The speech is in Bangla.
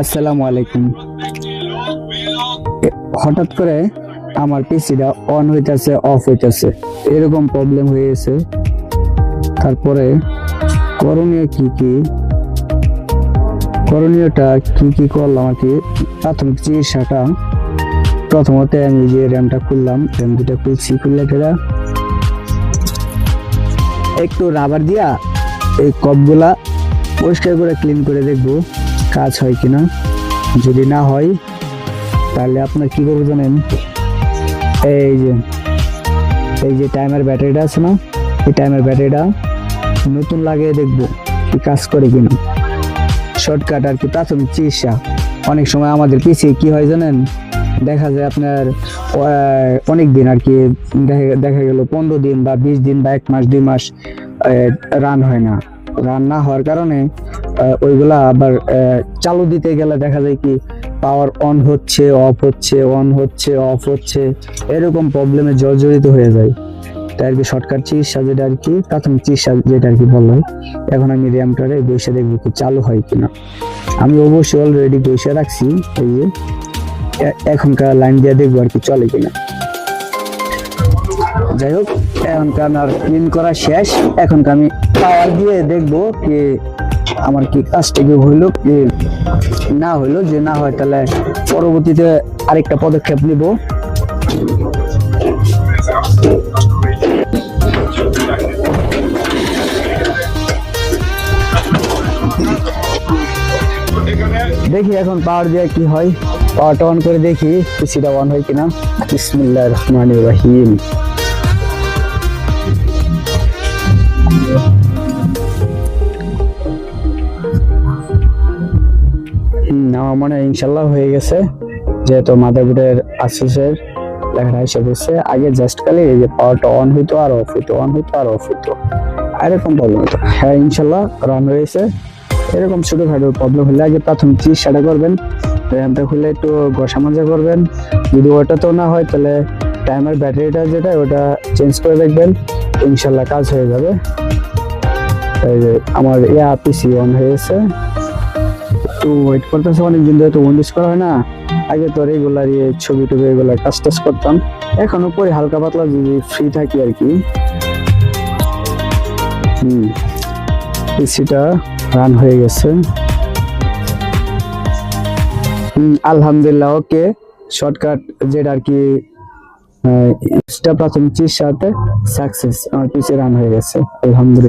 আসসালামু আলাইকুম। হঠাৎ করে আমার পিসিটা অন হইতেছে অফ হইতেছে, এরকম প্রবলেম হয়ে গেছে। তারপরে করণীয়টা কি করলাম আর কি। প্রাথমিক চিকিৎসাটা, প্রথমত আমি যে র্যামটা খুললাম, র্যাম দুটা খুললে একটু রাবার দিয়া এই কপগুলা পরিষ্কার করে ক্লিন করে দেখবো কাজ হয় কিনা। যদি না হয় তাহলে আপনার কি করবো জানেন, এই যে টাইমার ব্যাটারিটা আছে না, এই টাইমার ব্যাটারিটা নতুন লাগিয়ে দেখবো কি কাজ করে কিনা। শর্টকাট আর কি, প্রাথমিক চিকিৎসা। অনেক সময় আমাদের পিছিয়ে কি হয় জানেন, দেখা যায় আপনার অনেক দিন আর কি, দেখা গেল 15 দিন বা 20 দিন বা 1 মাস 2 মাস রান হয় না। রান না হওয়ার কারণে ওইগুলা আবার চালু দিতে গেলে দেখা যায় কি পাওয়ার অন হচ্ছে অফ হচ্ছে, অন হচ্ছে অফ হচ্ছে, এরকম প্রবলেমে জর্জরিত হয়ে যায়। তাই আর কি শর্টকাট চিকিৎসা যেটা আর কি, প্রাথমিক চিকিৎসা যেটা আর কি বললাম। এখন আমি র্যামটারে বসে দেখবো কি চালু হয় কিনা। আমি অবশ্যই অলরেডি বসে রাখছি, এই যে এখনকার লাইন দিয়ে দেখবো আর কি চলে কিনা। যাই হোক, এখনকার আমার ক্লিন করা শেষ। এখনকার আমি পাওয়ার দিয়ে দেখবো কি আমার কি কাজটা কি হইলো কি না হইলো। যে না হয় তাহলে পরবর্তীতে আরেকটা পদক্ষেপ নিব। দেখি এখন পাওয়ার দিয়ে কি হয়। পাওয়ারটা অন করে দেখি পিসিটা অন হয় কিনা। বিসমিল্লাহির রহমানির রহিম। আমার মনে হয় ইনশাল্লাহ হয়ে গেছে, যেহেতু মাদারবোর্ডের আসুসের লেখাটা এসে বসছে। আগে জাস্ট খালি এই যে পাওয়ারটা অন হইতো আর অফ হইতো, অন হইতো আর অফ হইতো, এরকম প্রবলেম হতো। হ্যাঁ, ইনশাল্লাহ রান হয়েছে। এরকম ছোটখাটো প্রবলেম হলে আগে প্রাথমিক চিকিৎসাটা করবেন, র্যামটা খুলে একটু ঘষা মাজা করবেন। যদি ওটাতেও না হয় তাহলে টাইমার ব্যাটারিটা যেটা ওটা চেঞ্জ করে দেখবেন, ইনশাল্লাহ কাজ হয়ে যাবে। এই যে আমার পিসি অন হয়েছে, একটু ওয়েট করতেছে। অনেকদিন ধরে তো উইন্ডোজ করা হয় না। আগে তো রেগুলার ছবি টবি এগুলা কাজ টাজ করতাম, এখনো পরে হালকা পাতলা যদি ফ্রি থাকি আর কি। পিসিটা রান হয়ে গেছে। আলহামদুলিল্লাহ, ওকে। শর্টকাট যেটা আর কি প্রাথমিক চিকিৎসাতে সাকসেস, আমার পিসি রান হয়ে গেছে আলহামদুলিল্লাহ।